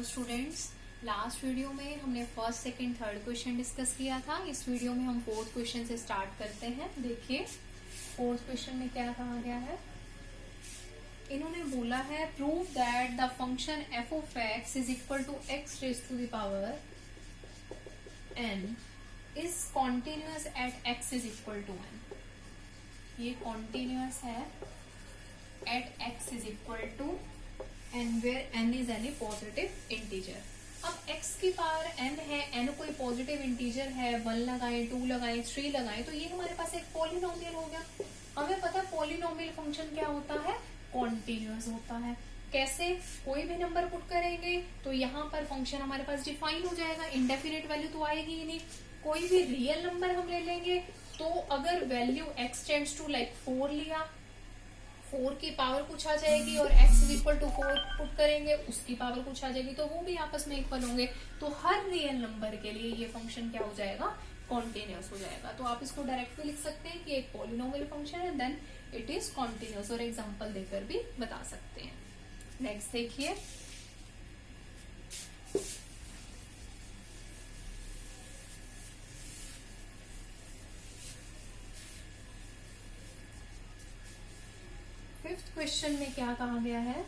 Students, last video में हमने first second third question discuss किया था। इस वीडियो में हम फोर्थ क्वेश्चन से स्टार्ट करते हैं। देखिए फोर्थ क्वेश्चन में क्या कहा गया है। इन्होंने बोला है prove that the function f of x is equal to x raise to the power n is continuous at x is equal to n. ये कॉन्टिन्यूअस है at x is equal to n where n is any positive integer. अब x की power n है, n कोई positive integer है, 1 लगाए 2 लगाए 3 लगाए तो ये हमारे पास एक पॉलिनोमियल हो गया। हमें पता है पॉलिनोमियल फंक्शन क्या होता है, कॉन्टिन्यूअस होता है। कैसे, कोई भी नंबर पुट करेंगे तो यहाँ पर फंक्शन हमारे पास डिफाइन हो जाएगा, इंडेफिनिट वैल्यू तो आएगी ही नहीं। कोई भी रियल नंबर हम ले लेंगे तो अगर value x tends to like 4 लिया, 4 की पावर कुछ आ जाएगी और x is equal to 4 put करेंगे उसकी पावर कुछ आ जाएगी तो वो भी आपस में इक्वल होंगे। तो हर रियल नंबर के लिए ये फंक्शन क्या हो जाएगा, कॉन्टिन्यूअस हो जाएगा। तो आप इसको डायरेक्ट भी लिख सकते हैं कि एक पॉलिनोमियल फंक्शन है देन इट इज कॉन्टिन्यूअस, और एग्जांपल देकर भी बता सकते हैं। नेक्स्ट देखिए, फिफ्थ क्वेश्चन में क्या कहा गया है,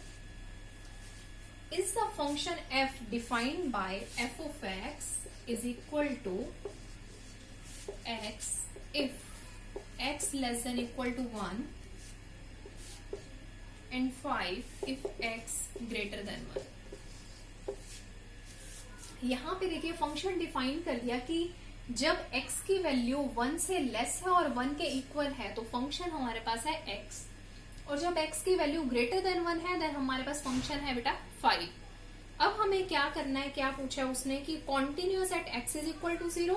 is the function f defined by f of x is equal to x if x less than equal to 1 and 5 if x greater than 1। यहां पे देखिए फंक्शन डिफाइन कर दिया कि जब x की वैल्यू 1 से लेस है और 1 के इक्वल है तो फंक्शन हमारे पास है x, और जब x की वैल्यू ग्रेटर देन 1 है देन हमारे पास फंक्शन है बेटा 5। अब हमें क्या करना है, क्या पूछा है उसने कि continuous at x is equal to 0।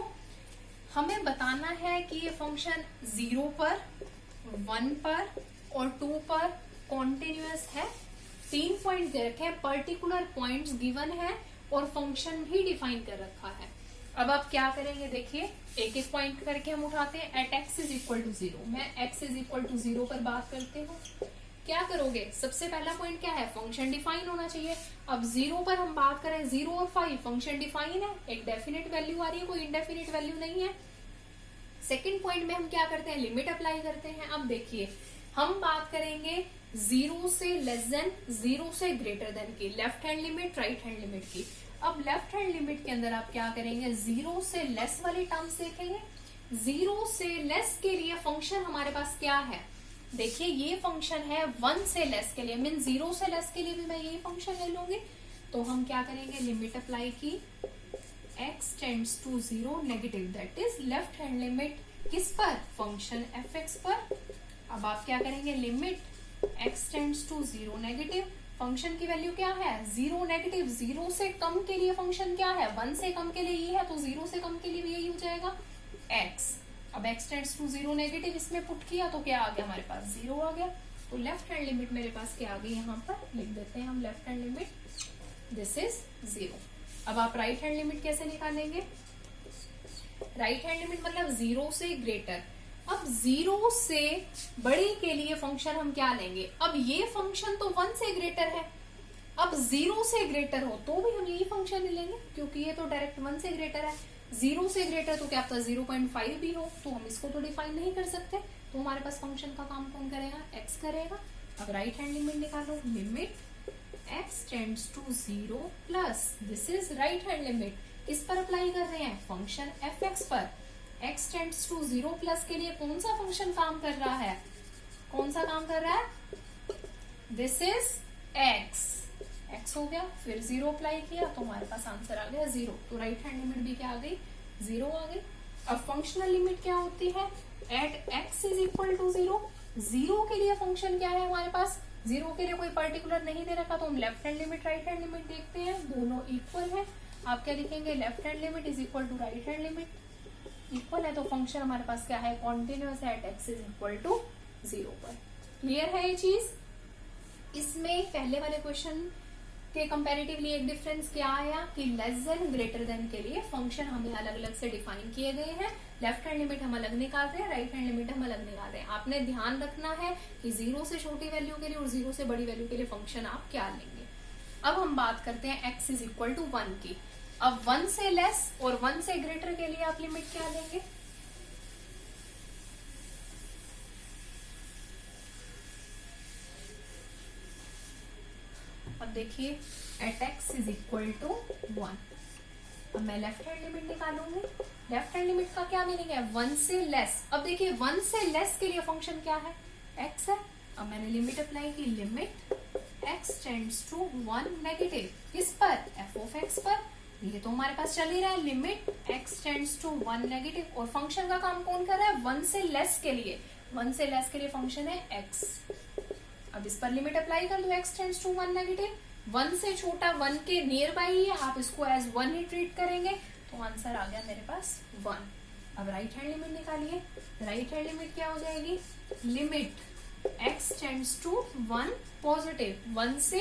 हमें बताना है कि ये फंक्शन 0 पर, 1 पर और 2 पर कॉन्टिन्यूअस है। 3 पॉइंट दे रखे हैं, पर्टिकुलर पॉइंट्स गिवन है और फंक्शन भी डिफाइन कर रखा है। अब आप क्या करेंगे, देखिए एक एक पॉइंट करके हम उठाते हैं। At x is equal to 0, मैं x इज इक्वल टू 0 पर बात करते हूँ। क्या करोगे, सबसे पहला पॉइंट क्या है, फंक्शन डिफाइन होना चाहिए। अब 0 पर हम बात करें, 0 और 5 फंक्शन डिफाइन है, एक डेफिनेट वैल्यू आ रही है, कोई इनडेफिनेट वैल्यू नहीं है। सेकेंड पॉइंट में हम क्या करते हैं, लिमिट अप्लाई करते हैं। अब देखिए हम बात करेंगे 0 से लेस देन, 0 से ग्रेटर देन की, left hand limit right hand limit की। अब लेफ्ट हैंड लिमिट के अंदर आप क्या करेंगे, 0 से लेस वाली टर्म्स देखेंगे। 0 से लेस के लिए फंक्शन हमारे पास क्या है, देखिए ये फंक्शन है 1 से लेस के लिए, मीन 0 से लेस के लिए भी मैं यही फंक्शन ले लूंगी। तो हम क्या करेंगे, लिमिट अप्लाई की, x tends to 0 negative, that is left hand limit किस पर, फंक्शन fx पर। अब आप क्या करेंगे, limit x tends to 0 negative, function की वैल्यू क्या है 0 नेगेटिव, 0 से कम के लिए फंक्शन क्या है, 1 से कम के लिए ये है तो 0 से कम के लिए भी यही हो जाएगा x। अब x टेंड्स टू 0 नेगेटिव इसमें पुट किया तो क्या आ गया, हमारे पास 0 आ गया। तो लेफ्ट हैंड लिमिट मेरे पास क्या आ गई, यहाँ पर लिख देते हैं हम left hand limit, this is 0। अब आप राइट हैंड लिमिट कैसे निकालेंगे, राइट हैंड लिमिट मतलब 0 से ग्रेटर। अब 0 से बड़ी के लिए फंक्शन हम क्या लेंगे, अब ये फंक्शन तो 1 से ग्रेटर है, अब 0 से ग्रेटर हो तो भी हम यही फंक्शन ले लेंगे क्योंकि ये तो डायरेक्ट 1 से ग्रेटर है। 0 से ग्रेटर तो क्या पता 0.5 भी हो, तो हम इसको तो डिफाइन नहीं कर सकते, तो हमारे पास फंक्शन का काम कौन करेगा, x करेगा। अब राइट हैंड लिमिट निकालो, limit x tends to 0 plus, this is right hand limit, किस पर अप्लाई कर रहे हैं, फंक्शन fx पर। x टेंड्स टू 0 प्लस के लिए कौन सा फंक्शन काम कर रहा है, कौन सा काम कर रहा है, दिस इज x हो गया, फिर 0 अप्लाई किया तो हमारे पास आंसर आ गया 0। तो राइट हैंड लिमिट भी क्या आ गई, 0 आ गई। अब फंक्शनल लिमिट क्या होती है, at x is equal to 0, 0 के लिए फंक्शन क्या है हमारे पास, 0 के लिए कोई पर्टिकुलर नहीं दे रखा तो हम left hand limit right hand limit देखते हैं, दोनों इक्वल है। आप क्या लिखेंगे, left hand limit is equal to right hand limit, equal है तो फंक्शन हमारे पास क्या है, कॉन्टिन्यूअस है at x is equal to 0 पर। क्लियर है ये चीज। इसमें पहले वाले क्वेश्चन के कंपैरेटिवली एक डिफरेंस क्या आया कि लेस देन ग्रेटर देन के लिए फंक्शन हमें अलग अलग से डिफाइन किए गए हैं। लेफ्ट हैंड लिमिट हम अलग निकाल रहे हैं, राइट हैंड लिमिट हम अलग निकाल रहे हैं। आपने ध्यान रखना है कि 0 से छोटी वैल्यू के लिए और 0 से बड़ी वैल्यू के लिए फंक्शन आप क्या लेंगे। अब हम बात करते हैं x इज इक्वल टू 1 की। अब 1 से लेस और 1 से ग्रेटर के लिए आप लिमिट क्या लेंगे? अब देखिए at x is equal to 1। अब मैं लेफ्ट हैंड लिमिट निकालूंगी। लेफ्ट हैंड लिमिट का क्या मीनिंग है? 1 से लेस। अब देखिए 1 से लेस के लिए फंक्शन क्या है? x है। अब मैंने लिमिट अप्लाई की, limit x tends to 1 negative, किस पर? f ऑफ x पर। ये तो हमारे पास चल ही रहा है, limit x tends to 1 negative. और फंक्शन का काम कौन कर रहा है? 1 से लेस के लिए। 1 से लेस के लिए फंक्शन है x। अब इस पर लिमिट अप्लाई कर दो, x टेंड्स टू 1 नेगेटिव। 1 से छोटा 1 के नियर बाई ही है, आप इसको एज 1 ही ट्रीट करेंगे, तो आंसर आ गया मेरे पास 1। अब राइट हैंड लिमिट निकालिए। राइट हैंड लिमिट क्या हो जाएगी? Limit x tends to 1 positive, 1 से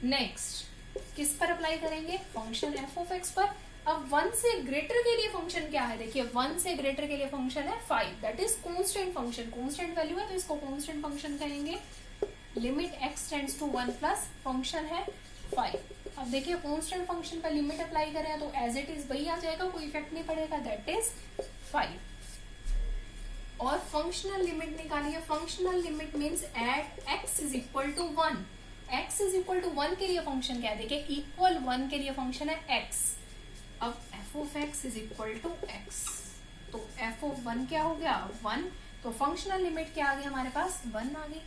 नेक्स्ट किस पर अप्लाई करेंगे? फंक्शन f ऑफ x पर। अब 1 से ग्रेटर के लिए फंक्शन क्या है? देखिए 1 से ग्रेटर के लिए फंक्शन है 5, that is constant function. Constant value है तो इसको कांस्टेंट फंक्शन कहेंगे। Limit x tends to 1 plus function है 5। अब देखिए कांस्टेंट फंक्शन पर लिमिट अप्लाई करें तो एज इट इज वही आ जाएगा, कोई इफेक्ट नहीं पड़ेगा, दैट इज 5। और फंक्शनल लिमिट निकालिए। Functional limit means at x is equal to 1। x is equal to 1 के लिए फंक्शन क्या है? देखिए इक्वल 1 के लिए फंक्शन है x। अब f of x is equal to x, तो f ऑफ 1 क्या हो गया? 1। तो फंक्शनल लिमिट क्या आ गई हमारे पास? 1 आ गई।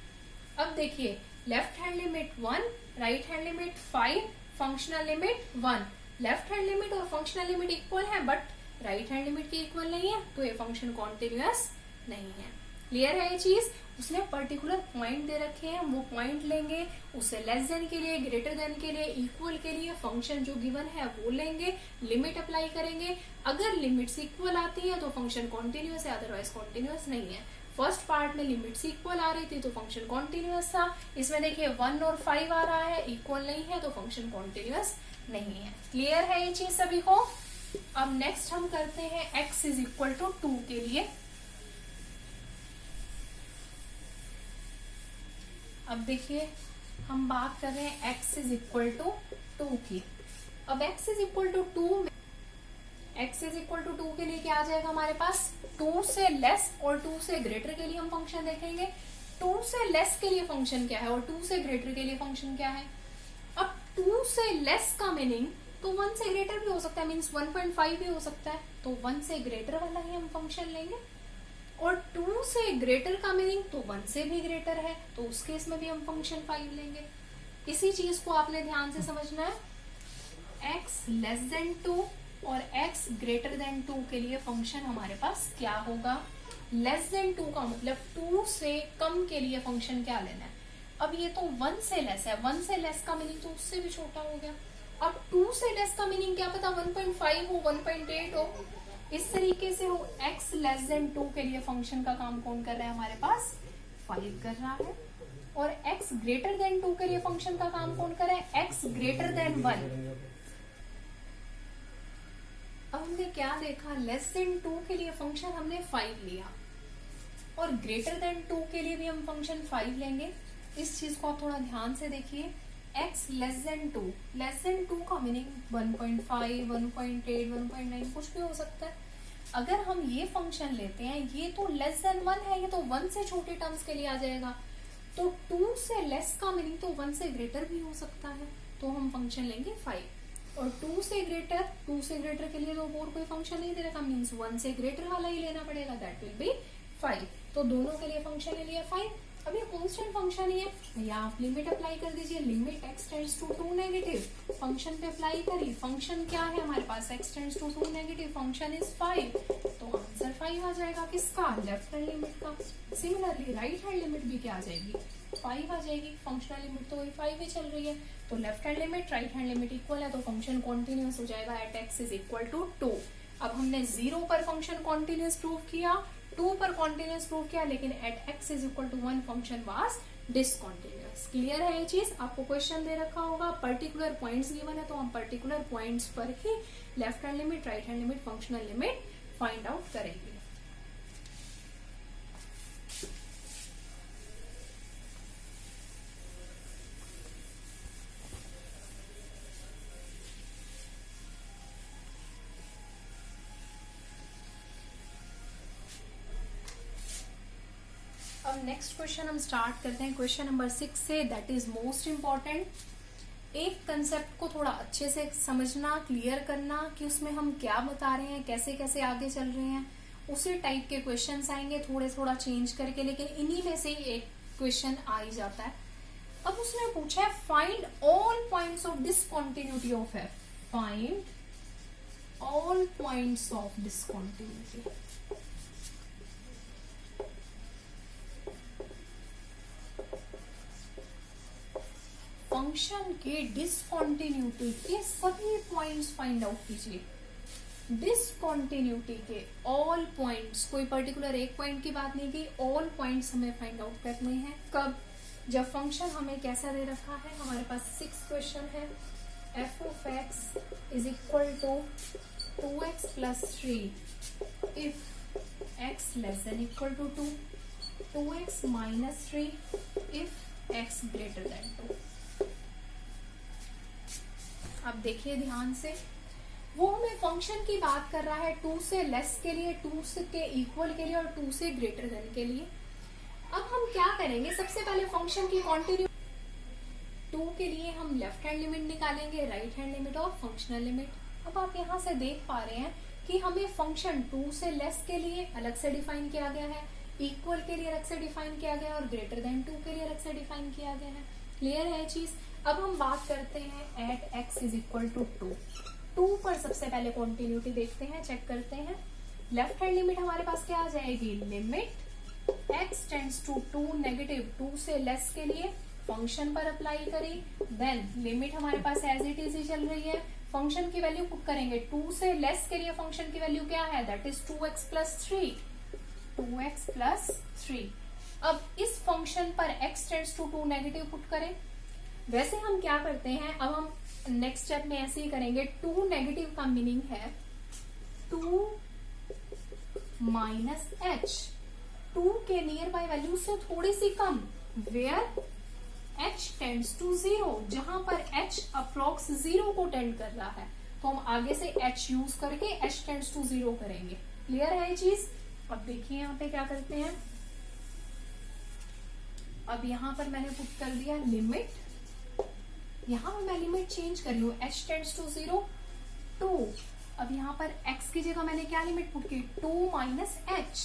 अब देखिए left hand limit 1, right hand limit 5, functional limit 1। Left hand limit और फंक्शनल लिमिट इक्वल है बट राइट हैंड लिमिट की इक्वल नहीं है, तो ये फंक्शन कॉन्टिन्यूअस नहीं है। क्लियर है ये चीज? उसने पर्टिकुलर पॉइंट दे रखे हैं, वो पॉइंट लेंगे, उससे लेस देन के लिए, ग्रेटर देन के लिए, इक्वल के लिए फंक्शन जो गिवन है वो लेंगे, लिमिट अप्लाई करेंगे। अगर लिमिट्स इक्वल आती है तो फंक्शन कॉन्टिन्यूअस है, अदरवाइज कॉन्टिन्यूअस नहीं है। फर्स्ट पार्ट में लिमिट्स इक्वल आ रही थी तो फंक्शन कॉन्टिन्यूअस था। इसमें देखिए 1 और 5 आ रहा है, इक्वल नहीं है तो फंक्शन कॉन्टिन्यूअस नहीं है। क्लियर है ये चीज सभी को? अब नेक्स्ट हम करते हैं x इज इक्वल टू 2 के लिए। अब देखिए हम बात कर रहे हैं x इज इक्वल टू 2 की। अब x is equal to 2, x is equal to 2 के लिए क्या आ जाएगा हमारे पास? 2 से लेस और 2 से ग्रेटर के लिए हम फंक्शन देखेंगे। 2 से लेस के लिए फंक्शन क्या है और 2 से ग्रेटर के लिए फंक्शन क्या है? अब 2 से लेस का मीनिंग तो 1 से ग्रेटर भी हो सकता है, मीन्स 1.5 भी हो सकता है, तो 1 से ग्रेटर वाला ही हम फंक्शन लेंगे। और 2 से ग्रेटर का मीनिंग तो 1 से भी ग्रेटर है, तो उस केस में भी हम फंक्शन 5 लेंगे। इसी चीज को आपने ध्यान से समझना है। x लेस देन 2 और x ग्रेटर देन 2 के लिए फंक्शन हमारे पास क्या होगा? लेस देन 2 का मतलब 2 से कम के लिए फंक्शन क्या लेना है? अब ये तो 1 से लेस है, 1 से लेस का मीनिंग तो उससे भी छोटा हो गया। अब 2 से लेस का मीनिंग क्या पता 1.5 हो, 1.8 हो, इस तरीके से हो। x लेस देन 2 के लिए फंक्शन का काम कौन कर रहा है हमारे पास? 5 कर रहा है। और x ग्रेटर देन 2 के लिए फंक्शन का काम कौन कर रहा है? x greater than 1। अब हमने क्या देखा? लेस देन 2 के लिए फंक्शन हमने 5 लिया और ग्रेटर देन 2 के लिए भी हम फंक्शन 5 लेंगे। इस चीज को आप थोड़ा ध्यान से देखिए। x less than 2, less than 2 का मीनिंग 1.5, 1.8, 1.9 कुछ भी हो सकता है। अगर हम ये फंक्शन लेते हैं, ये तो लेस देन 1 है, ये तो 1 से छोटे टर्म्स के लिए आ जाएगा, तो 2 से लेस का मीनिंग तो 1 से ग्रेटर भी हो सकता है, तो हम फंक्शन लेंगे 5। और 2 से ग्रेटर के लिए तो और कोई फंक्शन नहीं दे रखा, मीन्स 1 से ग्रेटर वाला ही लेना पड़ेगा, दैट विल बी 5। तो दोनों के लिए फंक्शन ले लिया 5। अब ये कांस्टेंट फंक्शन ही है, या आप लिमिट अप्लाई कर दीजिए, limit x tends to 2 negative, function पे अप्लाई करिए। फंक्शन क्या है हमारे पास? x tends to 2 negative, function is 5, तो आंसर 5 आ जाएगा। किसका? लेफ्ट हैंड लिमिट का। सिमिलरली राइट हैंड लिमिट भी क्या आ जाएगी? 5 आ जाएगी। फंक्शनल लिमिट तो वही 5 ही चल रही है, तो left hand limit right hand limit equal है, तो फंक्शन कॉन्टिन्यूअस हो जाएगा at x is equal to 2। अब हमने 0 पर फंक्शन कॉन्टिन्यूअस प्रूव किया, 2 पर कॉन्टिन्यूअस प्रूव किया, लेकिन at x is equal to 1 function was discontinuous. Clear है ये चीज? आपको क्वेश्चन दे रखा होगा, पर्टिकुलर पॉइंट्स गिवन है, तो हम पर्टिकुलर पॉइंट्स पर ही left hand limit, right hand limit, functional limit find out करेंगे। अब नेक्स्ट क्वेश्चन हम स्टार्ट करते हैं क्वेश्चन नंबर 6 से, दैट इज मोस्ट इम्पॉर्टेंट। एक कंसेप्ट को थोड़ा अच्छे से समझना, क्लियर करना कि उसमें हम क्या बता रहे हैं, कैसे कैसे आगे चल रहे हैं। उसी टाइप के क्वेश्चंस आएंगे, थोड़े थोड़ा चेंज करके, लेकिन इन्हीं में से ही एक क्वेश्चन आ ही जाता है। अब उसने पूछा है find all points of discontinuity of F. Find all points of discontinuity. Function के डिसकंटिन्यूटी के सभी पॉइंट्स फाइंड आउट कीजिए। डिसकंटिन्यूटी के ऑल पॉइंट्स, कोई पर्टिकुलर एक पॉइंट की बात नहीं की, ऑल पॉइंट्स हमें फाइंड आउट करने हैं। कब? जब फंक्शन हमें कैसा दे रखा है, हमारे पास 6 क्वेश्चन है। F of x is equal to 2x plus 3 if x less than equal to 2, 2x minus 3 if x greater than 2। अब देखिए ध्यान से, वो हमें फंक्शन की बात कर रहा है 2 से लेस के लिए, 2 से के इक्वल के लिए और 2 से ग्रेटर देन के लिए। अब हम क्या करेंगे, सबसे पहले फंक्शन की कॉन्टिन्यू 2 के लिए हम लेफ्ट हैंड लिमिट निकालेंगे, राइट हैंड लिमिट और फंक्शनल लिमिट। अब आप यहाँ से देख पा रहे हैं कि हमें फंक्शन 2 से लेस के लिए अलग से डिफाइन किया गया है, इक्वल के लिए अलग से डिफाइन किया गया है और ग्रेटर देन 2 के लिए अलग से डिफाइन किया गया है। क्लियर है चीज? अब हम बात करते हैं at x is equal to 2 पर सबसे पहले कॉन्टिन्यूटी देखते हैं, चेक करते हैं। लेफ्ट हैंड लिमिट हमारे पास क्या आ जाएगी, limit x tends to 2 negative 2 से लेस के लिए फंक्शन पर अप्लाई करें, देन लिमिट हमारे पास एज इट इज ही चल रही है, फंक्शन की वैल्यू पुट करेंगे। 2 से लेस के लिए फंक्शन की वैल्यू क्या है, that is 2x plus 3, 2x plus 3। अब इस फंक्शन पर x tends to 2 negative put करें। वैसे हम क्या करते हैं, अब हम नेक्स्ट स्टेप में ऐसे ही करेंगे। 2 नेगेटिव का मीनिंग है 2 माइनस h, 2 के नियर बाय वैल्यू से थोड़ी सी कम, वेयर h टेंड्स टू 0, जहां पर h अप्रोक्स 0 को टेंड कर रहा है, तो हम आगे से h यूज करके h टेंड्स टू 0 करेंगे। क्लियर है ये चीज? अब देखिए यहाँ पे क्या करते हैं। अब यहाँ पर मैंने पुट कर दिया लिमिट, यहाँ पर मैं लिमिट चेंज कर लू, h टेंड्स टू 0 2। अब यहाँ पर x की जगह मैंने क्या लिमिट पुट की, 2 माइनस h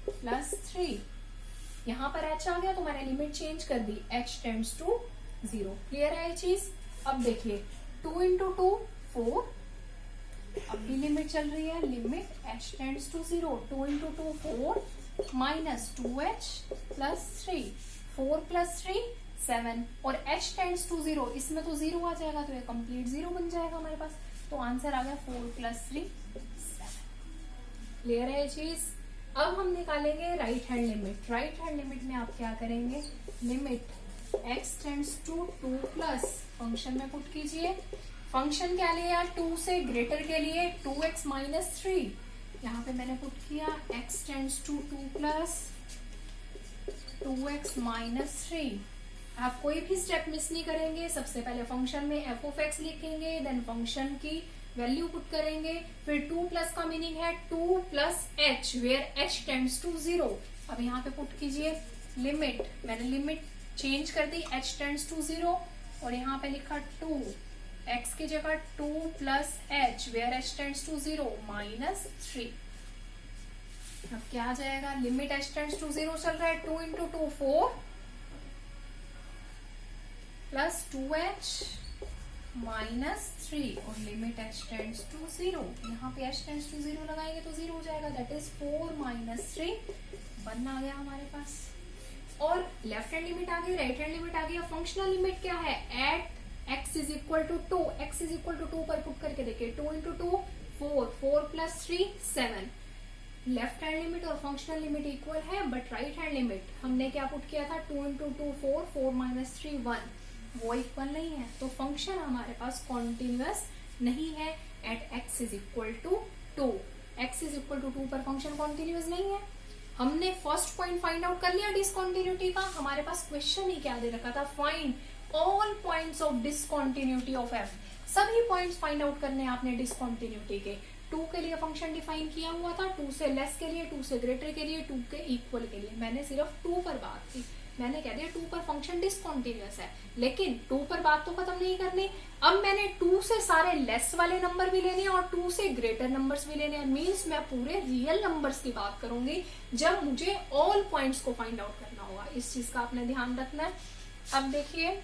प्लस 3। यहाँ पर h आ गया तो मैंने लिमिट चेंज कर दी, h टेंड्स टू 0। क्लियर है ये चीज? अब देखिए 2 इंटू 2 4, अब भी लिमिट चल रही है, limit h tends to 0, 2 into 2 4 minus 2h plus 3, 4 plus 3 7 और h टेंड्स टू 0, इसमें तो 0 आ जाएगा तो ये कंप्लीट 0 बन जाएगा हमारे पास, तो आंसर आ गया 4 प्लस 3 7। क्लियर है ये चीज? अब हम निकालेंगे right hand limit. Right hand limit में आप क्या करेंगे, limit x tends to 2 plus function में पुट कीजिए। फंक्शन क्या लिया, 2 से ग्रेटर के लिए 2x माइनस 3, यहाँ पे मैंने पुट किया x tends to 2 plus 2x minus 3। आप कोई भी स्टेप मिस नहीं करेंगे, सबसे पहले फंक्शन में f ऑफ x लिखेंगे, देन फंक्शन की वैल्यू पुट करेंगे, फिर 2 प्लस का मीनिंग है 2 plus h where h tends to 0। अब यहाँ पे पुट कीजिए लिमिट, मैंने लिमिट चेंज कर दी, h टेंड्स टू 0 और यहाँ पे लिखा 2, x की जगह 2 plus h where h tends to 0 minus 3। अब क्या आ जाएगा, लिमिट h टेंड्स टू 0 चल रहा है, 2 इंटू 2 4 प्लस 2h माइनस 3 और लिमिट h टेंड्स टू 0, यहाँ पे h टेंड्स टू 0 लगाएंगे तो 0 हो जाएगा, दैट इज 4 माइनस 3 1 आ गया हमारे पास। और लेफ्ट हैंड लिमिट आ गई, राइट हैंड लिमिट आ गई। फंक्शनल लिमिट क्या है, at x is equal to 2, x is equal to 2 पर पुट करके देखिए, 2 into 2 4, 4 plus 3 7। Left hand limit और फंक्शनल लिमिट इक्वल है, बट राइट हैंड लिमिट हमने क्या पुट किया था, 2 इंटू 2 4, 4 माइनस 3 1, वो इक्वल नहीं है, तो फंक्शन हमारे पास कॉन्टिन्यूअस नहीं है at x is equal to 2। x is equal to 2 पर फंक्शन कॉन्टिन्यूअस नहीं है। हमने फर्स्ट पॉइंट फाइंड आउट कर लिया डिसकंटिन्यूटी का। हमारे पास क्वेश्चन ही क्या दे रखा था, find all points of discontinuity of f। सभी पॉइंट्स फाइंड आउट करने आपने डिसकंटिन्यूटी के। 2 के लिए फंक्शन डिफाइन किया हुआ था, 2 से लेस के लिए, 2 से ग्रेटर के लिए, 2 के इक्वल के लिए। मैंने सिर्फ 2 पर बात की, मैंने कह दिया 2 पर फंक्शन डिसकंटीन्यूअस है, लेकिन 2 पर बात तो खत्म नहीं करनी। अब मैंने 2 से सारे लेस वाले नंबर भी लेने हैं और 2 से ग्रेटर नंबर्स भी लेने हैं। मींस मैं पूरे रियल नंबर्स की बात करूंगी जब मुझे ऑल पॉइंट्स को फाइंड आउट करना होगा। इस चीज का आपने ध्यान रखना है। अब देखिए,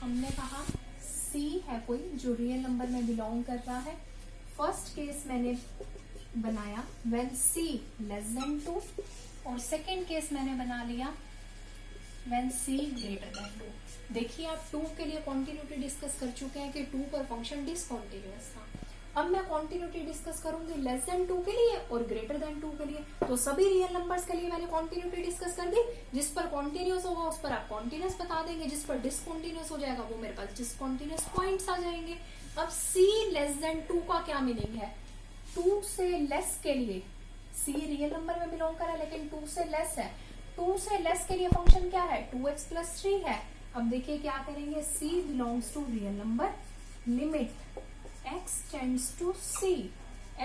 हमने कहा C है कोई जो रियल नंबर में बिलोंग कर रहा है। फर्स्ट केस मैंने बनाया व्हेन C लेस देन 2 और सेकेंड केस मैंने बना लिया व्हेन C ग्रेटर देन 2। देखिए आप 2 के लिए कॉन्टिन्यूटी डिस्कस कर चुके हैं कि 2 पर फंक्शन डिसकंटीन्यूअस था। अब मैं कॉन्टिन्यूटी डिस्कस करूंगी लेस देन 2 के लिए और ग्रेटर देन 2 के लिए। तो सभी रियल नंबर्स के लिए मैंने कॉन्टिन्यूटी डिस्कस कर दी। जिस पर कॉन्टिन्यूअस होगा उस पर आप कॉन्टिन्यूअस बता देंगे, जिस पर डिसकंटीन्यूअस हो जाएगा वो मेरे पास डिसकंटीन्यूअस पॉइंट्स आ जाएंगे। अब C लेस देन 2 का क्या मीनिंग है? 2 से लेस के लिए C रियल नंबर में बिलोंग कर रहा है लेकिन 2 से लेस है। 2 से लेस के लिए फंक्शन क्या है? 2x प्लस 3 है। अब देखिए क्या करेंगे, C belongs to real number, limit x tends to C,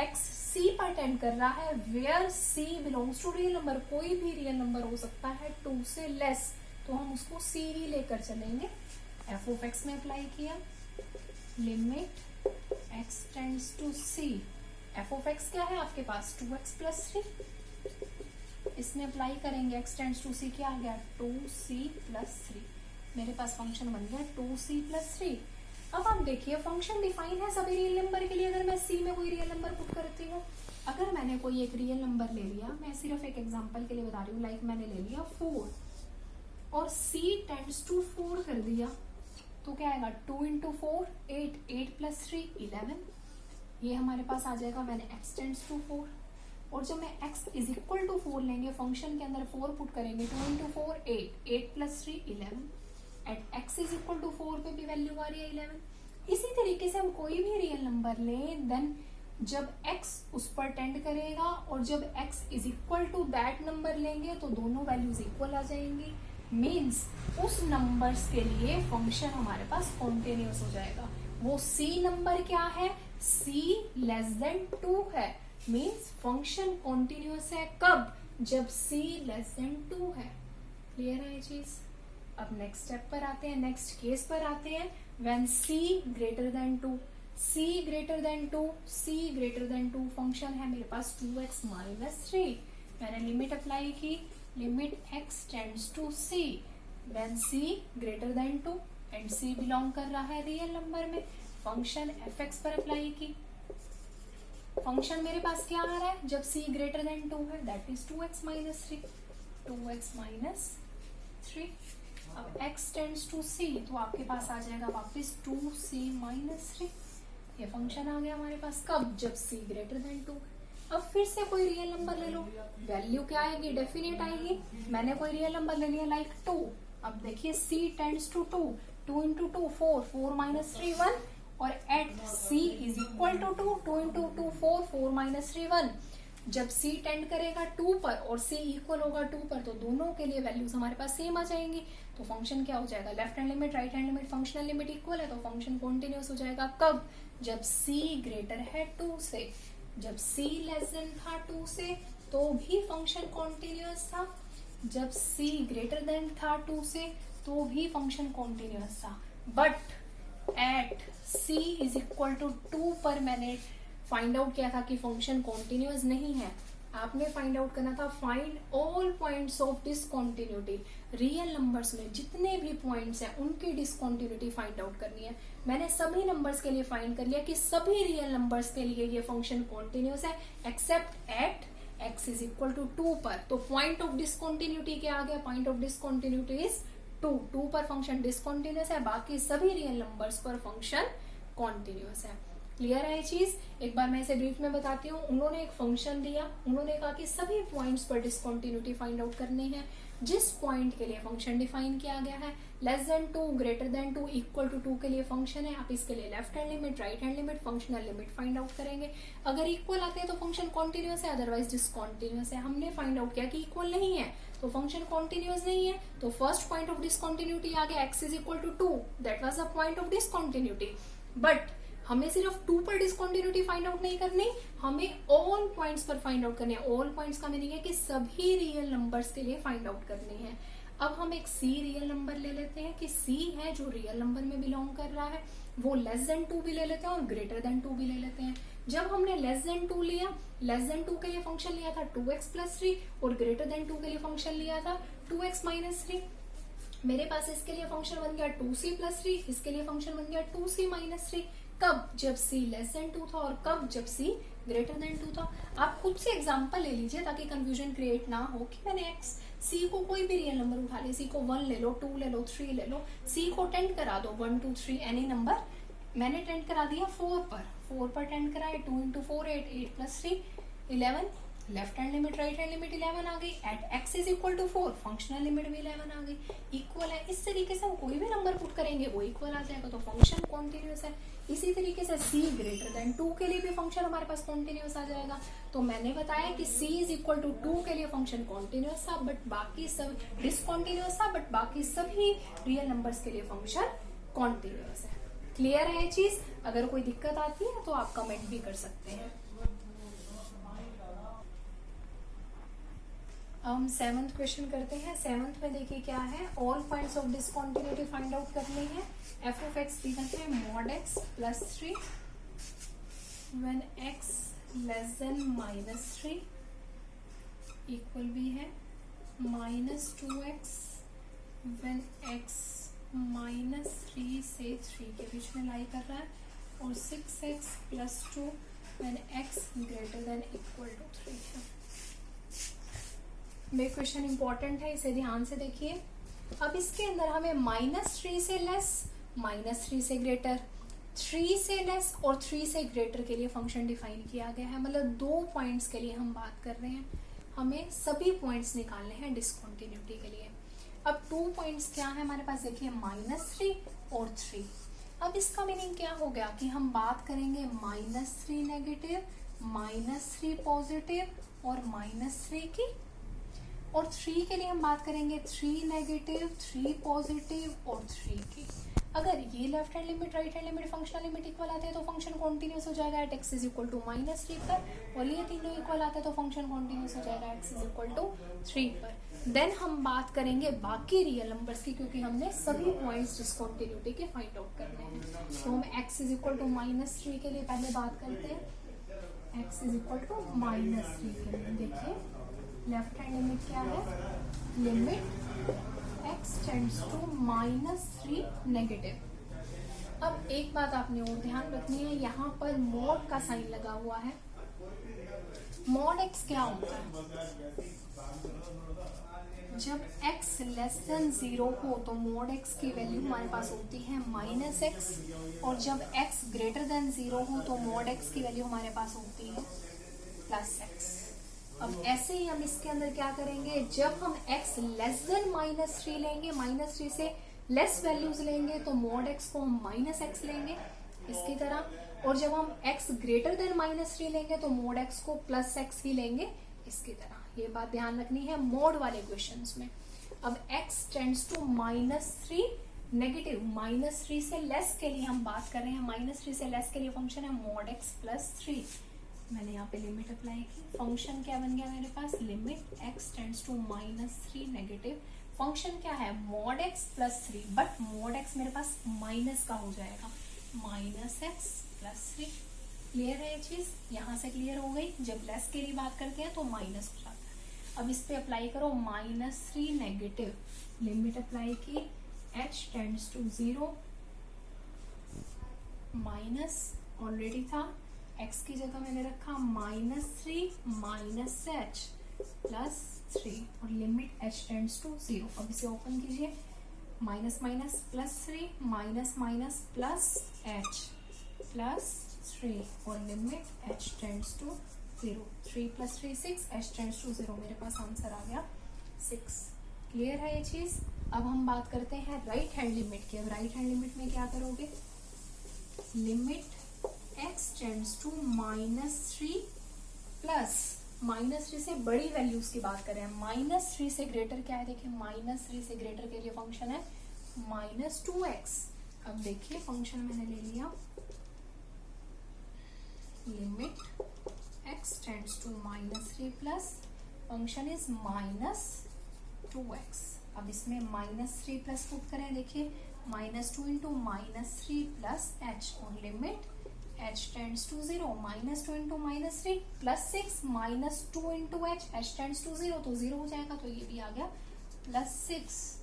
x C पर टेंड कर रहा है, where C belongs to real number. कोई भी रियल नंबर हो सकता है 2 से लेस, तो हम उसको C ही लेकर चलेंगे। f ऑफ x में अप्लाई किया, limit x tends to C, f of x क्या है आपके पास? 2x plus 3। इसमें अप्लाई करेंगे, x टेंड्स टू C क्या आ गया? 2C plus 3। मेरे पास फंक्शन बन गया 2C प्लस 3। अब आप देखिए फंक्शन डिफाइन है सभी रियल नंबर के लिए। अगर मैं C में कोई रियल नंबर पुट करती हूँ, अगर मैंने कोई एक रियल नंबर ले लिया, मैं सिर्फ एक एग्जांपल के लिए बता रही हूँ, लाइक मैंने ले लिया 4 और C टेंड्स टू 4 कर दिया, तो क्या आएगा? 2 इंटू 4 8, 8 प्लस 3 11। ये हमारे पास आ जाएगा मैंने x टेंड्स टू 4। और जब मैं x इज इक्वल टू 4 लेंगे, फंक्शन के अंदर 4 पुट करेंगे, 2 into 4 8, 8 plus 3 11। At x is equal to 4 पे भी वैल्यू आ रही है 11। इसी तरीके से हम कोई भी रियल नंबर लें, देन जब x उस पर टेंड करेगा और जब x is equal to that number लेंगे तो दोनों वैल्यूज इक्वल आ जाएंगी। मीन्स उस नंबर्स के लिए फंक्शन हमारे पास कॉन्टिन्यूअस हो जाएगा। वो C नंबर क्या है? C लेस देन 2 है। मीन्स फंक्शन कॉन्टिन्यूअस है कब? जब C लेस देन 2 है। क्लियर है ये चीज? अब नेक्स्ट स्टेप पर आते हैं, नेक्स्ट केस पर आते हैं। When C greater than 2, C greater than 2, C greater than 2 function है मेरे पास 2x माइनस 3। मैंने लिमिट अप्लाई की, limit x tends to C when C greater than 2 and C belong कर रहा है रियल नंबर में। फंक्शन fx पर अप्लाई की, फंक्शन मेरे पास क्या आ रहा है जब C ग्रेटर देन 2 है? That is 2x minus 3, 2x minus 3। अब x टेंड्स टू C तो आपके पास आ जाएगा वापस 2C माइनस 3। ये फंक्शन आ गया हमारे पास कब? जब C ग्रेटर देन 2। अब फिर से कोई रियल नंबर ले लो, वैल्यू क्या आएगी? डेफिनेट आएगी। मैंने कोई रियल नंबर ले लिया लाइक 2। अब देखिए C tends to 2, 2 into 2 4, 4 minus 3 1 और at C is equal to 2, 2 into 2 4, 4 minus 3 1। जब C टेंड करेगा 2 पर और C इक्वल होगा 2 पर तो दोनों के लिए वैल्यूज हमारे पास सेम आ जाएंगी। तो फंक्शन क्या हो जाएगा? Left hand limit right hand limit, functional limit equal है तो फंक्शन कॉन्टिन्यूअस हो जाएगा कब? जब C ग्रेटर है 2 से। जब C लेस देन था 2 से तो भी फंक्शन कॉन्टिन्यूअस था, जब C ग्रेटर देन था 2 से तो भी फंक्शन कॉन्टिन्यूअस था। But at C is equal to 2 पर मैंने फाइंड आउट किया था कि फंक्शन कॉन्टिन्यूअस नहीं है। आपने फाइंड आउट करना था find all points of discontinuity. Real numbers में जितने भी पॉइंट्स हैं उनकी डिसकंटिन्यूटी फाइंड आउट करनी है। मैंने सभी नंबर्स के लिए फाइंड कर लिया कि सभी रियल नंबर्स के लिए ये फंक्शन कॉन्टिन्यूअस है except at x is equal to 2 पर। तो पॉइंट ऑफ डिसकंटिन्यूटी क्या आ गया? पॉइंट ऑफ डिसकंटिन्यूटी इज 2 पर फंक्शन डिसकंटिन्यूअस है, बाकी सभी रियल नंबर्स पर फंक्शन कॉन्टिन्यूअस है। क्लियर है ये चीज? एक बार मैं इसे ब्रीफ में बताती हूँ। उन्होंने एक फंक्शन दिया, उन्होंने कहा कि सभी पॉइंट्स पर डिसकंटिन्यूटी फाइंड आउट करनी है। जिस पॉइंट के लिए फंक्शन डिफाइन किया गया है, less than 2, greater than 2, equal to 2 के लिए फंक्शन है, आप इसके लिए left hand limit, right hand limit, functional limit find out करेंगे। अगर इक्वल आते हैं तो फंक्शन कॉन्टिन्यूअस है, अदरवाइज डिसकॉन्टिन्यूअस है। हमने फाइंड आउट किया कि इक्वल नहीं है तो फंक्शन कॉन्टिन्यूअस नहीं है, तो फर्स्ट पॉइंट ऑफ डिसकॉन्टिन्यूटी आ गया x is equal to 2, that was the point of discontinuity. But हमें सिर्फ 2 पर डिसकॉन्टिन्यूटी फाइंड आउट नहीं करनी, हमें ऑल पॉइंट्स पर फाइंड आउट करनी है। ऑल पॉइंट्स का मीनिंग है कि सभी रियल नंबर्स के लिए फाइंड आउट करनी है। अब हम एक c रियल नंबर ले लेते हैं कि c है जो रियल नंबर में बिलोंग कर रहा है, वो लेस देन 2 भी ले लेते हैं और ग्रेटर देन 2 भी ले लेते हैं। जब हमने लेस देन 2 लिया, लेस देन 2 के लिए फंक्शन लिया था 2x प्लस 3 और ग्रेटर देन 2 के लिए फंक्शन लिया था 2x माइनस 3। मेरे पास इसके लिए फंक्शन बन गया 2c प्लस 3, इसके लिए फंक्शन बन गया 2c माइनस 3। कब? जब c लेस देन 2 था। और कब? जब c ग्रेटर देन 2 था। आप खुद से एग्जांपल ले लीजिए ताकि कंफ्यूजन क्रिएट ना हो कि मैंने c को कोई भी रियल नंबर उठा ले, c को 1 ले लो, 2 ले लो, 3 ले लो, c को टेंड करा दो 1 2 3 एनी नंबर। मैंने टेंड करा दिया 4 पर टेंड कराए, 2 into 4 8 plus 3 11, left hand limit right hand limit 11 आ गई। At x is equal to 4, functional limit भी 11 आ गई। इक्वल है, इस तरीके से हम कोई भी नंबर पुट करेंगे वो इक्वल आ जाएगा, तो फंक्शन कॉन्टिन्यूअस है। इसी तरीके से c ग्रेटर देन 2 के लिए भी फंक्शन हमारे पास कॉन्टिन्यूअस आ जाएगा। तो मैंने बताया कि c इज इक्वल टू 2 के लिए फंक्शन कॉन्टिन्यूअस था, बट बाकी सब डिसकॉन्टिन्यूअस था, बट बाकी सभी रियल नंबर्स के लिए फंक्शन कॉन्टिन्यूअस है। क्लियर है ये चीज? अगर कोई दिक्कत आती है तो आप कमेंट भी कर सकते हैं। हम 7th क्वेश्चन करते हैं। 7th में देखिए क्या है, all points of discontinuity find out करनी है। f ऑफ x गिवन है mod x plus 3 when x less then minus 3 equal भी है minus 2x when x minus 3 से 3 के बीच में लाई कर रहा है, और 6x plus 2 when x greater than equal to 3 है। मेरा क्वेश्चन इंपॉर्टेंट है, इसे ध्यान से देखिए। अब इसके अंदर हमें माइनस 3 से लेस, माइनस 3 से ग्रेटर, 3 से लेस और 3 से ग्रेटर के लिए फंक्शन डिफाइन किया गया है। मतलब 2 पॉइंट्स के लिए हम बात कर रहे हैं, हमें सभी पॉइंट्स निकालने हैं डिसकॉन्टिन्यूटी के लिए। अब 2 पॉइंट्स क्या है हमारे पास, देखिए -3 और 3। अब इसका मीनिंग क्या हो गया कि हम बात करेंगे -3 नेगेटिव, -3 पॉजिटिव और -3 की, और 3 के लिए हम बात करेंगे 3 नेगेटिव, 3 पॉजिटिव और 3 की। अगर ये left hand limit right hand limit functional limit equal आते हैं तो फंक्शन कॉन्टिन्यूअस हो जाएगा at x is equal to -3 पर, और ये तीनों इक्वल आते हैं तो फंक्शन कॉन्टिन्यूअस हो जाएगा x इज इक्वल टू 3 पर। देन हम बात करेंगे बाकी रियल नंबर्स की, क्योंकि हमने सभी पॉइंट्स डिसकॉन्टिन्यूटी के फाइंड आउट करने हैं। तो हम x इज इक्वल टू -3 के लिए पहले बात करते हैं। x इज इक्वल टू -3 के लिए देखिए लेफ्ट हैंड लिमिट क्या है, limit x tends to -3 negative. अब एक बात आपने और ध्यान रखनी है, यहाँ पर मॉड का साइन लगा हुआ है। मॉड x क्या होता है, जब x लेस देन 0 हो तो मॉड x की वैल्यू हमारे पास होती है -x, और जब x ग्रेटर देन 0 हो तो मॉड x की वैल्यू हमारे पास होती है +x। अब ऐसे ही हम इसके अंदर क्या करेंगे, जब हम x लेस देन -3 लेंगे, -3 से लेस वैल्यूज लेंगे तो मॉड x को हम -x लेंगे इसकी तरह, और जब हम x ग्रेटर देन -3 लेंगे तो मॉड x को +x ही लेंगे इसकी तरह। ये बात ध्यान रखनी है मॉड वाले क्वेश्चंस में। अब x टेंड्स टू -3 नेगेटिव, -3 से लेस के लिए हम बात कर रहे हैं, -3 से लेस के लिए फंक्शन है मॉड x +3। मैंने यहाँ पे लिमिट अप्लाई की, फंक्शन क्या बन गया मेरे पास, limit x tends to -3 negative, function क्या है mod x +3, but mod x मेरे पास माइनस का हो जाएगा, -x +3। क्लियर है ये चीज? यहाँ से क्लियर हो गई। जब लेस के लिए बात करते हैं तो माइनस हो जाता है। अब इस पे अप्लाई करो -3 नेगेटिव, लिमिट अप्लाई की, h tends to 0, minus already था, x की जगह मैंने रखा -3 -h +3 और लिमिट h टेंड्स टू 0। अब इसे ओपन कीजिए, minus minus +3 minus minus +h +3 और limit h tends to 0। 3 + 3 6, h tends to 0, मेरे पास आंसर आ गया 6। क्लियर है ये चीज। अब हम बात करते हैं राइट हैंड लिमिट की। अब राइट हैंड लिमिट में क्या करोगे, limit x tends to -3 plus -3 से बड़ी वैल्यूज की बात करें, -3 से ग्रेटर क्या है, देखिए -3 से ग्रेटर के लिए फंक्शन है -2x। अब देखिए फंक्शन मैंने ले लिया limit x tends to -3 plus function is -2x। अब इसमें -3 प्लस पुट करें, देखिए -2 इंटू -3 प्लस h और limit h tends to 0, -2 into -3 plus 6 -2 into h tends to 0 तो 0 हो जाएगा, तो ये भी आ गया +6,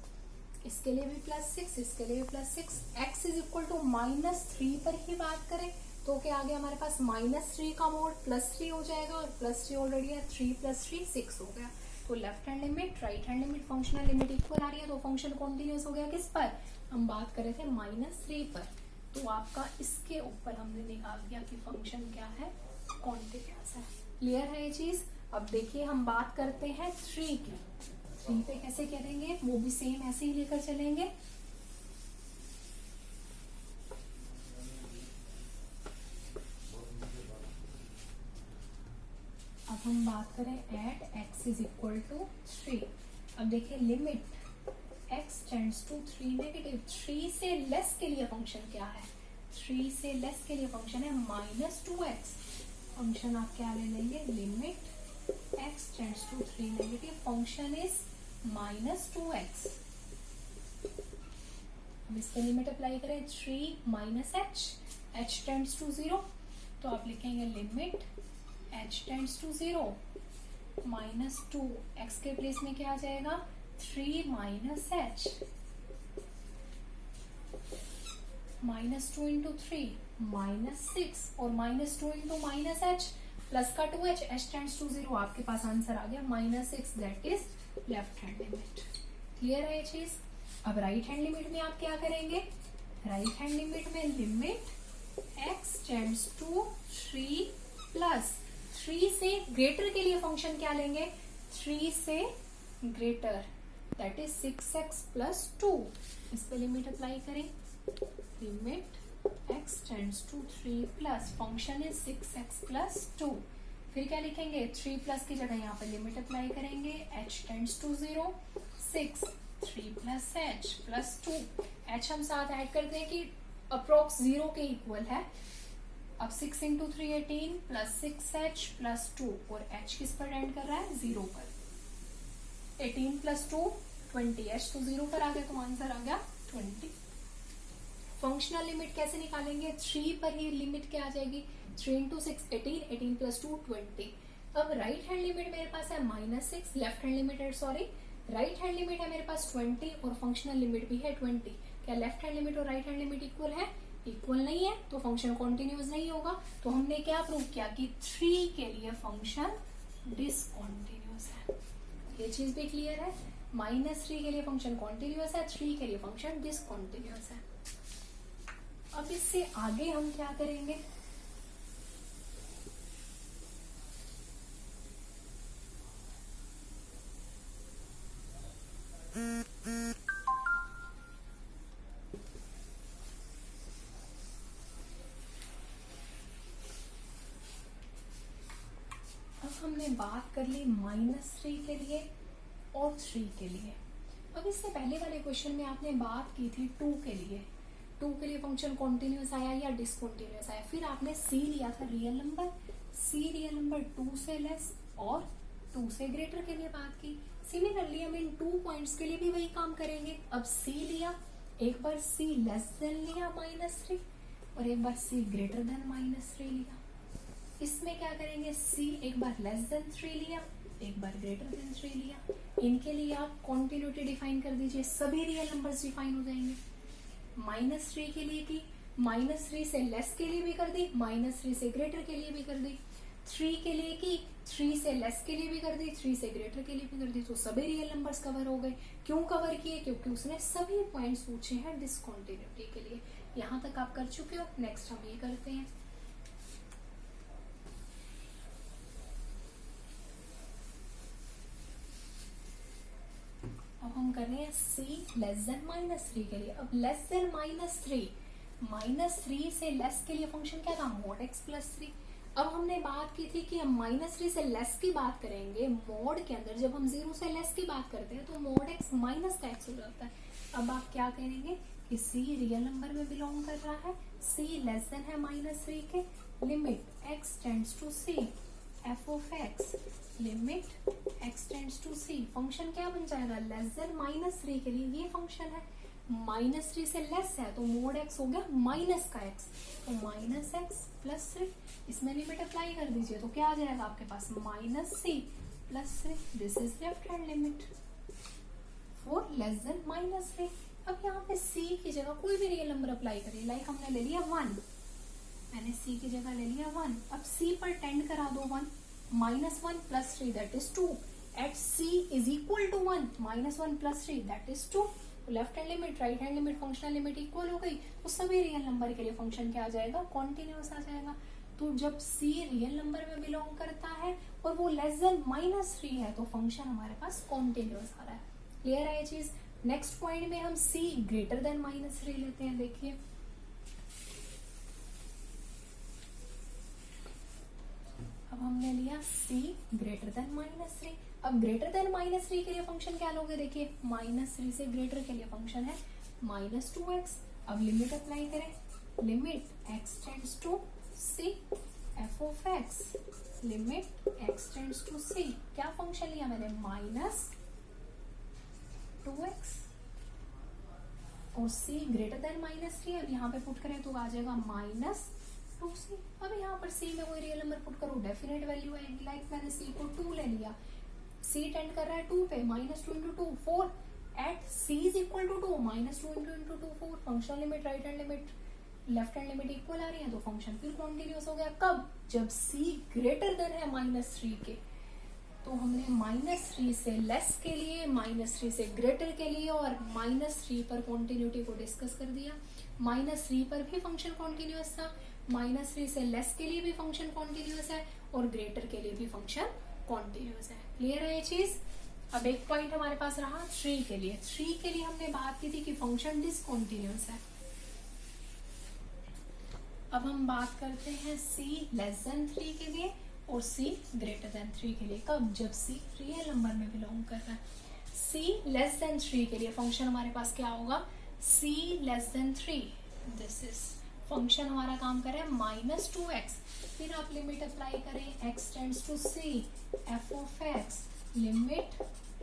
इसके लिए भी +6, इसके लिए भी +6। x इज इक्वल टू -3 पर ही बात करें तो क्या आ गया हमारे पास, -3 का मोड +3 हो जाएगा और +3 ऑलरेडी है, 3 + 3 6 हो गया। तो left hand limit right hand limit functional limit equal आ रही है, तो फंक्शन कॉन्टिन्यूस हो गया किस पर, हम बात कर रहे थे -3 पर, तो आपका इसके ऊपर हमने निकाल दिया कि फंक्शन क्या है, कॉन्टिन्यूस है। क्लियर है ये चीज। अब देखिए हम बात करते हैं 3 की। 3 पे कैसे करेंगे, वो भी सेम ऐसे ही लेकर चलेंगे। अब हम बात करें at x is equal to 3। अब देखिए limit x tends to 3 negative, 3 से लेस के लिए फंक्शन क्या है, 3 से लेस के लिए फंक्शन है -2x। फंक्शन आप क्या ले लेंगे, limit x tends to 3 negative, function is -2x। अब इस पे लिमिट अप्लाई करें, 3 माइनस h टेंड्स टू 0, तो आप लिखेंगे limit h tends to 0 -2, x के प्लेस में क्या आ जाएगा, 3 माइनस h, -2 इंटू 3 -6 और -2 इंटू -h प्लस का 2h, h टेंड्स टू 0, आपके पास आंसर आ गया -6, that is left hand limit. Clear है ये चीज। अब राइट हैंड लिमिट में आप क्या करेंगे, राइट हैंड लिमिट में limit x tends to 3 plus 3 से ग्रेटर के लिए फंक्शन क्या लेंगे, 3 से greater, that is 6x plus 2। इस पे लिमिट अप्लाई करें, limit x tends to 3 plus function is 6x plus 2। फिर क्या लिखेंगे, 3 प्लस की जगह यहाँ पे लिमिट अप्लाई करेंगे, h tends to 0, 6 3 plus h plus 2। h हम साथ ऐड करते हैं कि अप्रोक्स 0 के इक्वल है। अब 6 इंटू 3 18 प्लस 6h प्लस 2 और h किस पर एंड कर रहा है, 0 पर। 18 प्लस 2 20h तो 0 पर आ गया, तो आंसर आ गया 20। फंक्शनल लिमिट कैसे निकालेंगे, 3 पर ही लिमिट क्या आ जाएगी, 3 इंटू 6 18, 18 प्लस 2 20। अब राइट हैंड लिमिट मेरे पास है -6, लेफ्ट हैंड लिमिट है, सॉरी राइट हैंड लिमिट है मेरे पास 20 और फंक्शनल लिमिट भी है 20। क्या लेफ्ट हैंड लिमिट और राइट हैंड लिमिट इक्वल है, इक्वल नहीं है, तो फंक्शन कॉन्टिन्यूस नहीं होगा। तो हमने क्या प्रूव किया कि 3 के लिए फंक्शन डिसकॉन्टिन्यूस है। ये चीज भी क्लियर है, -3 के लिए फंक्शन कॉन्टिन्यूस है, 3 के लिए फंक्शन डिसकॉन्टिन्यूस है। अब इससे आगे हम क्या करेंगे, हमने बात कर ली -3 के लिए और 3 के लिए। अब इससे पहले वाले क्वेश्चन में आपने बात की थी 2 के लिए, 2 के लिए फंक्शन कॉन्टिन्यूस आया या डिसकॉन्टिन्यूस आया। फिर आपने c लिया था real number, c real number 2 से लेस और 2 से ग्रेटर के लिए बात की। सिमिलरली हम इन 2 पॉइंट्स के लिए भी वही काम करेंगे। अब c लिया, एक बार c लेस देन लिया -3 और एक बार c ग्रेटर देन -3 लिया। इसमें क्या करेंगे, c एक बार लेस देन 3 लिया, एक बार ग्रेटर देन 3 लिया। इनके लिए आप कॉन्टिन्यूटी डिफाइन कर दीजिए, सभी रियल नंबर्स डिफाइन हो जाएंगे। -3 के लिए की, -3 से लेस के लिए भी कर दी, -3 से ग्रेटर के लिए भी कर दी। 3 के लिए की, 3 से लेस के लिए भी कर दी, 3 से ग्रेटर के लिए भी कर दी। तो सभी रियल नंबर्स कवर हो गए। क्यों कवर किए, क्योंकि उसने सभी पॉइंट्स पूछे हैं डिसकॉन्टिन्यूटी के लिए। यहाँ तक आप कर चुके हो। नेक्स्ट हम ये करते हैं, अब हम कर रहे हैं सी लेस देन -3 के लिए। अब लेस देन -3 से लेस के लिए फंक्शन क्या था, mod x + 3। अब हमने बात की थी कि हम -3 से लेस की बात करेंगे, मोड के अंदर जब हम 0 से लेस की बात करते हैं तो mod x माइनस का x हो जाता है। अब आप क्या करेंगे कि c रियल नंबर में बिलोंग कर रहा है, c लेस देन है -3 के, limit x tends to c f of x, limit x tends to c, function क्या बन जाएगा, लेस देन -3 के लिए ये फंक्शन है, -3 से लेस है तो mod x हो गया माइनस का x, तो -x + 3, इसमें लिमिट अप्लाई कर दीजिए तो क्या आ जाएगा आपके पास, -c + 3, this is left hand limit for less than -3। अब यहाँ पे c की जगह कोई भी रियल नंबर अप्लाई करिए, लाइक हमने ले लिया 1, मैंने c की जगह ले लिया 1, अब c पर टेंड करा दो 1, -1 + 3 that is 2, at c is equal to 1, -1 + 3 that is 2, left hand limit right hand limit functional limit equal हो गई, तो सभी रियल नंबर के लिए फंक्शन क्या आ जाएगा, कॉन्टिन्यूअस आ जाएगा। तो जब c रियल नंबर में बिलोंग करता है और वो लेस देन -3 है तो फंक्शन हमारे पास कॉन्टिन्यूअस आ रहा है। क्लियर है ये चीज। नेक्स्ट पॉइंट में हम c ग्रेटर देन -3 लेते हैं। देखिए अब हमने लिया c ग्रेटर देन -3। अब ग्रेटर देन -3 के लिए फंक्शन क्या लोगे, देखिए -3 से ग्रेटर के लिए फंक्शन है -2x। अब लिमिट अप्लाई करें, limit x tends to c f of x, limit x tends to c, क्या फंक्शन लिया मैंने, -2x और c ग्रेटर देन -3। अब यहाँ पे पुट करें तो आ जाएगा -2c। अब यहाँ पर c में कोई रियल नंबर पुट करो, डेफिनेट वैल्यू आएगी, लाइक मैंने c को 2 ले लिया, c टेंड कर रहा है 2 पे, -2 × 2 4, at c is equal to 2, -2 × 2 4, function limit right hand limit left hand limit equal आ रही है तो फंक्शन फिर कॉन्टिन्यूअस हो गया। कब, जब c ग्रेटर देन है -3 के। तो हमने -3 से लेस के लिए, -3 से ग्रेटर के लिए और -3 पर कॉन्टिन्यूटी को डिस्कस कर दिया। -3 पर भी फंक्शन कॉन्टिन्यूअस था, -3 से लेस के लिए भी फंक्शन कॉन्टिन्यूअस है और ग्रेटर के लिए भी फंक्शन कॉन्टिन्यूअस है। क्लियर है ये चीज। अब एक पॉइंट हमारे पास रहा 3 के लिए। 3 के लिए हमने बात की थी कि फंक्शन डिसकॉन्टिन्यूअस है। अब हम बात करते हैं c लेस देन 3 के लिए और c ग्रेटर देन 3 के लिए। कब, जब c रियल नंबर में बिलोंग कर रहा है। c लेस देन 3 के लिए फंक्शन हमारे पास क्या होगा, c less than 3, this is function हमारा काम कर रहा है -2x, फिर आप लिमिट अप्लाई करें x tends to c f of x, limit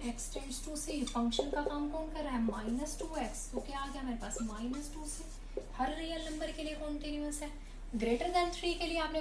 x tends to c, function का काम कौन कर रहा है, -2x, तो क्या आ गया मेरे पास, -2c। हर रियल नंबर के लिए कॉन्टिन्यूअस है। ग्रेटर देन 3 के लिए आपने